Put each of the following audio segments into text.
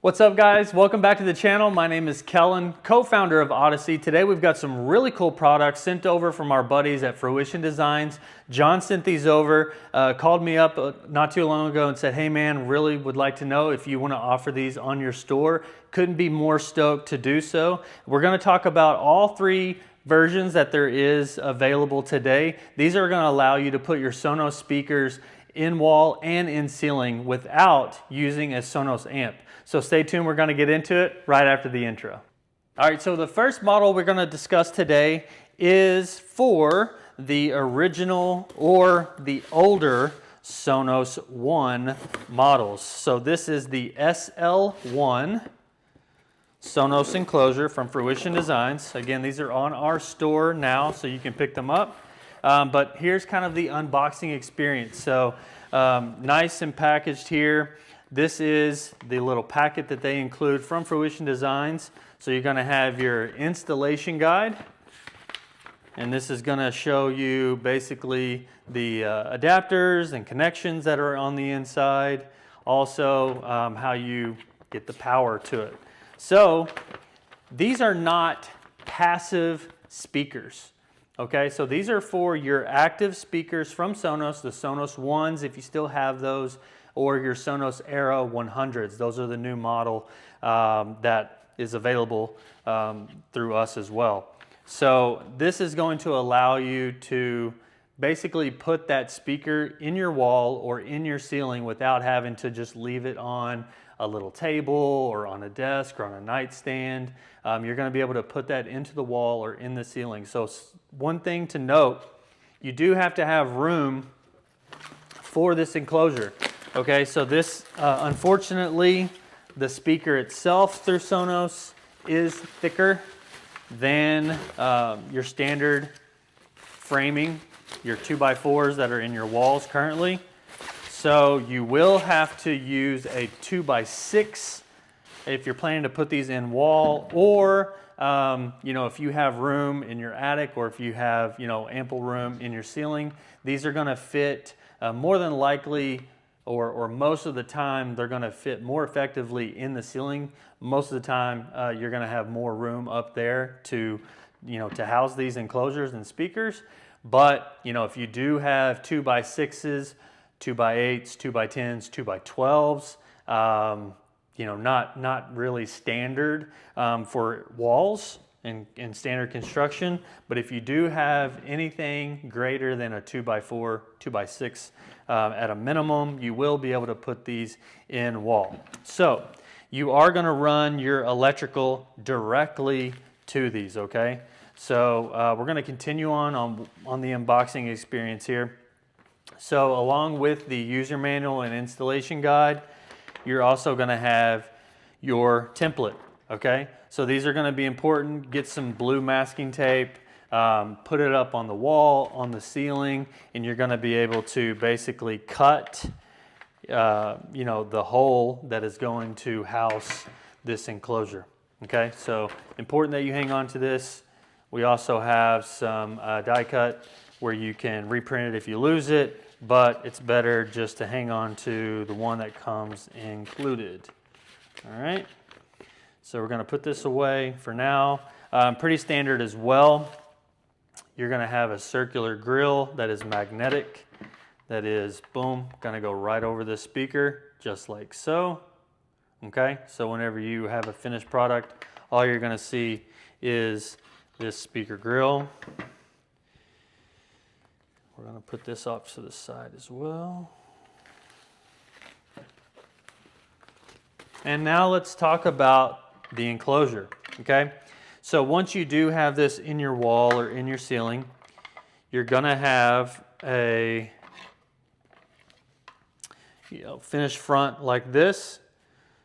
What's up guys? Welcome back to the channel. My name is Kellen, co-founder of Odyssey. Today we've got some really cool products sent over from our buddies at Fruition Designs. John sent these over, called me up not too long ago and said, hey man, really would like to know if you want to offer these on your store. Couldn't be more stoked to do so. We're going to talk about all three versions that there is available today. These are going to allow you to put your Sonos speakers in wall and in ceiling without using a Sonos amp. So stay tuned, we're going to get into it right after the intro. All right, so the first model we're going to discuss today is for the original or the older Sonos One models. So this is the SL1 Sonos Enclosure from Fruition Designs. Again, these are on our store now, so you can pick them up. But here's kind of the unboxing experience. So nice and packaged here. This is the little packet that they include from Fruition Designs. So you're going to have your installation guide. And this is going to show you basically the adapters and connections that are on the inside. Also how you get the power to it. So these are not passive speakers. Okay, so these are for your active speakers from Sonos, the Sonos Ones if you still have those, or your Sonos Era-100s. Those are the new model that is available through us as well. So this is going to allow you to basically put that speaker in your wall or in your ceiling without having to just leave it on a little table or on a desk or on a nightstand. You're going to be able to put that into the wall or in the ceiling. So one thing to note, you do have to have room for this enclosure. Okay, so this, unfortunately, the speaker itself through Sonos is thicker than your standard framing, your 2x4s that are in your walls currently. So you will have to use a 2x6 if you're planning to put these in wall, or if you have room in your attic, or if you have ample room in your ceiling. These are going to fit more than likely, or most of the time, they're going to fit more effectively in the ceiling. Most of the time, you're going to have more room up there to house these enclosures and speakers. But if you do have 2x6s, 2x8s, 2x10s, 2x12s, not really standard for walls and standard construction. But if you do have anything greater than a 2x4, 2x6 at a minimum, you will be able to put these in wall. So you are going to run your electrical directly to these, okay? So we're going to continue on the unboxing experience here. So along with the user manual and installation guide, you're also going to have your template, okay? So these are going to be important. Get some blue masking tape, put it up on the wall, on the ceiling, and you're going to be able to basically cut the hole that is going to house this enclosure, okay? So important that you hang on to this. We also have some die cut where you can reprint it if you lose it, but it's better just to hang on to the one that comes included. All right, so we're going to put this away for now. Pretty standard as well. You're going to have a circular grill that is magnetic, that is, boom, going to go right over the speaker, just like so. Okay, so whenever you have a finished product, all you're going to see is this speaker grill. We're going to put this off to the side as well. And now let's talk about the enclosure, okay? So once you do have this in your wall or in your ceiling, you're going to have a finished front like this.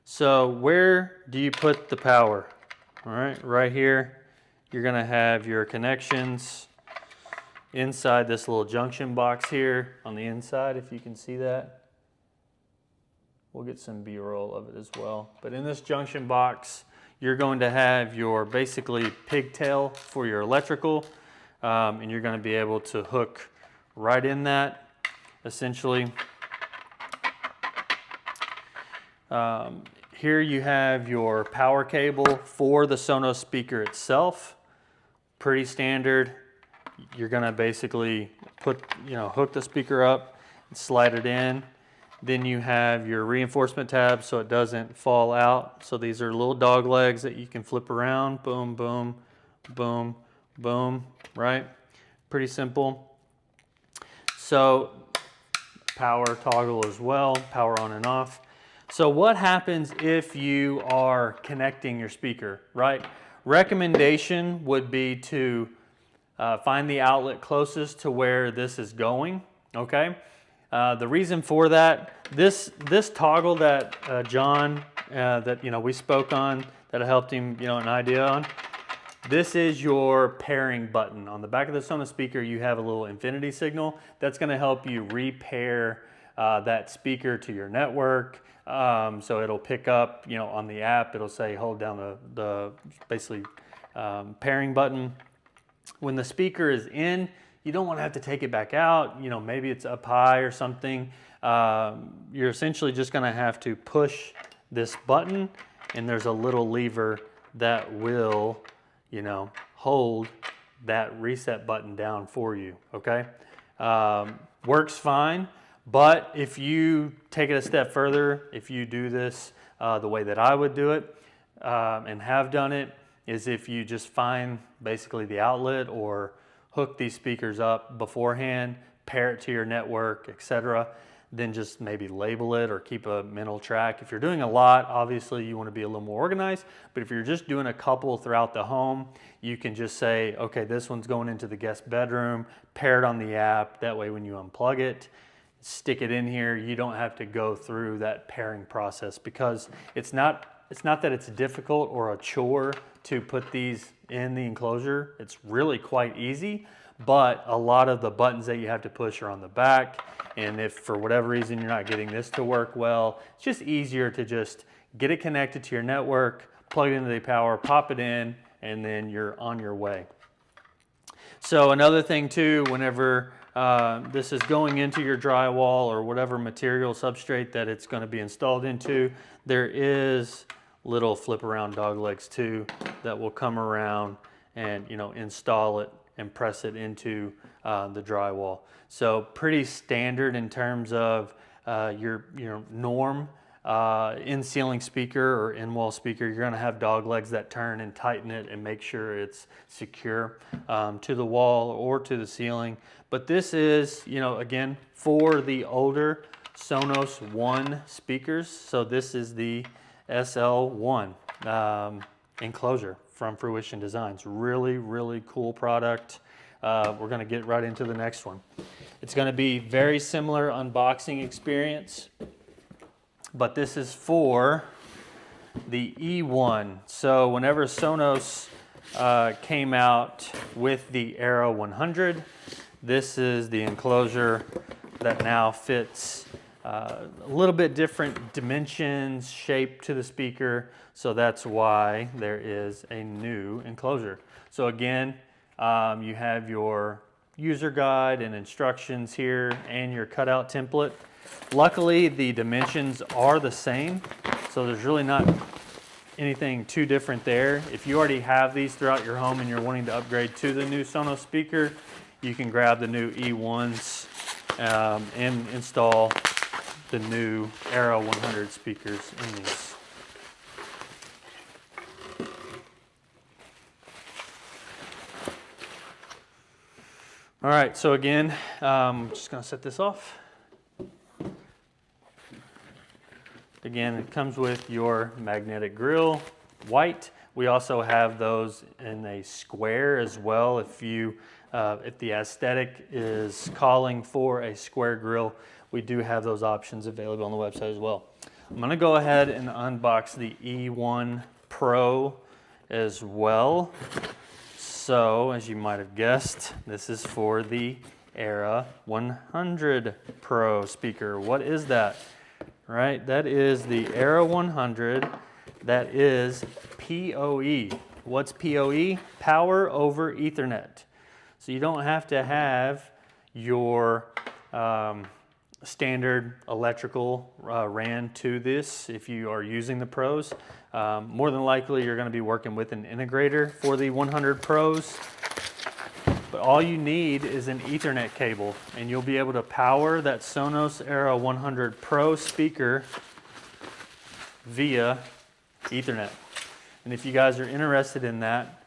So where do you put the power? All right here, you're going to have your connections inside this little junction box here on the inside, if you can see that. We'll get some B-roll of it as well. But in this junction box, you're going to have your basically pigtail for your electrical, and you're going to be able to hook right in that, essentially. Here you have your power cable for the Sonos speaker itself. Pretty standard. You're gonna basically hook the speaker up and slide it in. Then you have your reinforcement tabs so it doesn't fall out. So these are little dog legs that you can flip around. Boom, boom, boom, boom, right? Pretty simple. So power toggle as well, power on and off. So what happens if you are connecting your speaker, right? Recommendation would be to find the outlet closest to where this is going, okay? The reason for that, this toggle that John, we spoke on, that I helped him, an idea on, this is your pairing button. On the back of the Sonos speaker, you have a little infinity signal that's gonna help you repair that speaker to your network. So it'll pick up, on the app, it'll say hold down the basically pairing button. When the speaker is in, you don't want to have to take it back out. Maybe it's up high or something. You're essentially just going to have to push this button, and there's a little lever that will, hold that reset button down for you, okay? Works fine. But if you take it a step further, if you do this the way that I would do it and have done it, is if you just find basically the outlet or hook these speakers up beforehand, pair it to your network, etc., then just maybe label it or keep a mental track. If you're doing a lot, obviously you want to be a little more organized, but if you're just doing a couple throughout the home, you can just say, okay, this one's going into the guest bedroom, pair it on the app, that way when you unplug it, stick it in here, you don't have to go through that pairing process, because it's not that it's difficult or a chore to put these in the enclosure. It's really quite easy, but a lot of the buttons that you have to push are on the back, and if for whatever reason you're not getting this to work well, it's just easier to just get it connected to your network, plug it into the power, pop it in, and then you're on your way. So another thing too, whenever this is going into your drywall or whatever material substrate that it's going to be installed into, there is little flip around dog legs too that will come around and install it and press it into the drywall. So pretty standard in terms of your norm in-ceiling speaker or in-wall speaker. You're going to have dog legs that turn and tighten it and make sure it's secure to the wall or to the ceiling. But this is, again, for the older Sonos One speakers. So this is the SL1 enclosure from Fruition Designs. Really, really cool product. We're going to get right into the next one. It's going to be very similar unboxing experience, but this is for the E1. So whenever Sonos came out with the Era-100, this is the enclosure that now fits a little bit different dimensions, shape to the speaker. So that's why there is a new enclosure. So again, you have your user guide and instructions here and your cutout template. Luckily, the dimensions are the same, so there's really not anything too different there. If you already have these throughout your home and you're wanting to upgrade to the new Sonos speaker, you can grab the new E1s and install the new Era-100 speakers in these. All right, so again, I'm just going to set this off. Again, it comes with your magnetic grill, white. We also have those in a square as well. If the aesthetic is calling for a square grill, we do have those options available on the website as well. I'm going to go ahead and unbox the E1 Pro as well. So, as you might have guessed, this is for the Era-100 Pro speaker. What is that? Right, that is the Era-100. That is PoE. What's PoE? Power over Ethernet. So you don't have to have your standard electrical ran to this. If you are using the Pros, more than likely you're going to be working with an integrator for the 100 Pros. But all you need is an Ethernet cable, and you'll be able to power that Sonos Era-100 Pro speaker via Ethernet. And if you guys are interested in that,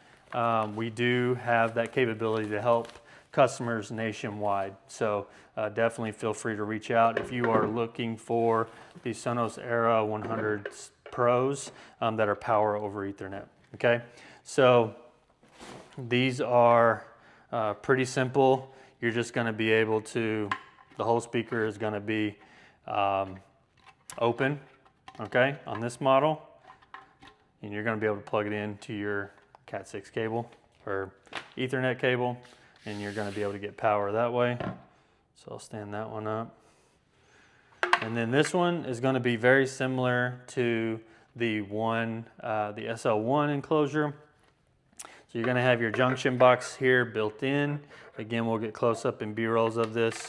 we do have that capability to help customers nationwide. So definitely feel free to reach out if you are looking for the Sonos Era-100 Pros that are power over Ethernet. Okay, so these are pretty simple. You're just going to be able to, the whole speaker is going to be open, okay, on this model, and you're going to be able to plug it into your Cat 6 cable or Ethernet cable, and you're going to be able to get power that way. So I'll stand that one up. And then this one is going to be very similar to the SL1 enclosure. So you're going to have your junction box here built in. Again, we'll get close up and B-rolls of this,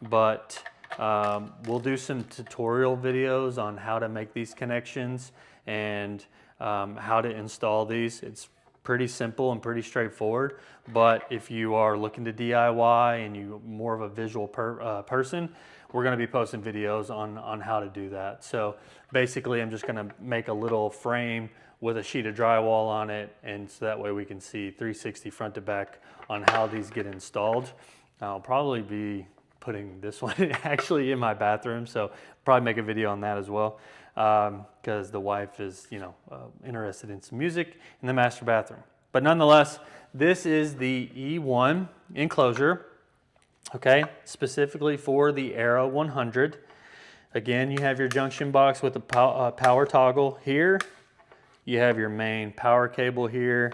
but we'll do some tutorial videos on how to make these connections and how to install these. It's pretty simple and pretty straightforward, but if you are looking to DIY and you're more of a visual person, we're going to be posting videos on how to do that. So basically I'm just going to make a little frame with a sheet of drywall on it, and so that way we can see 360 front to back on how these get installed. I'll probably be putting this one actually in my bathroom, so probably make a video on that as well, because the wife is, interested in some music in the master bathroom. But nonetheless, this is the E1 enclosure, okay, specifically for the Era-100. Again, you have your junction box with the power toggle here. You have your main power cable here.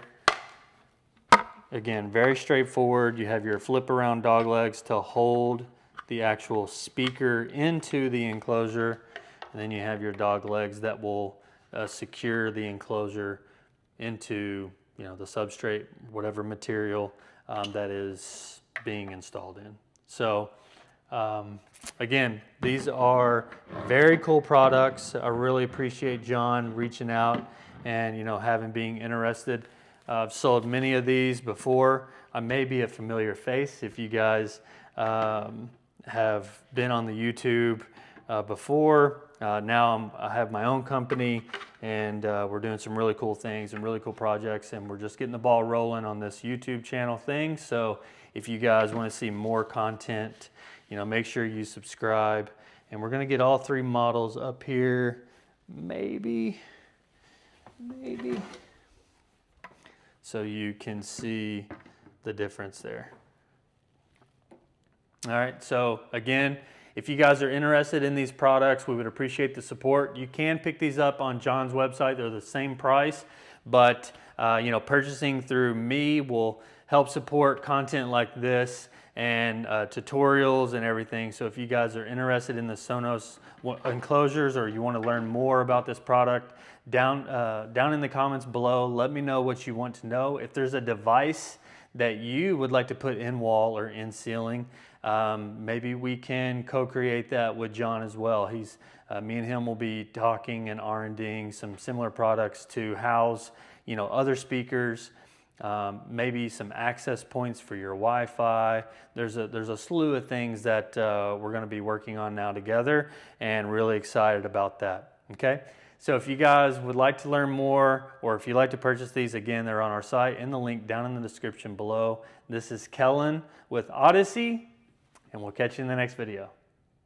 Again, very straightforward. You have your flip around dog legs to hold the actual speaker into the enclosure. And then you have your dog legs that will secure the enclosure into the substrate, whatever material that is being installed in. So again, these are very cool products. I really appreciate John reaching out and being interested. I've sold many of these before. I may be a familiar face if you guys have been on the YouTube before. Now I have my own company, and we're doing some really cool things and really cool projects, and we're just getting the ball rolling on this YouTube channel thing. So if you guys want to see more content, make sure you subscribe. And we're going to get all three models up here, maybe, so you can see the difference there. All right, so again, if you guys are interested in these products, we would appreciate the support. You can pick these up on John's website. They're the same price, but purchasing through me will help support content like this and tutorials and everything. So if you guys are interested in the Sonos enclosures, or you want to learn more about this product, down in the comments below, let me know what you want to know. If there's a device that you would like to put in wall or in ceiling, maybe we can co-create that with John as well. Me and him will be talking and R&Ding some similar products to house, other speakers, maybe some access points for your Wi-Fi. There's a slew of things that we're going to be working on now together, and really excited about that. Okay. So if you guys would like to learn more, or if you'd like to purchase these, again, they're on our site in the link down in the description below. This is Kellen with Odyssey, and we'll catch you in the next video.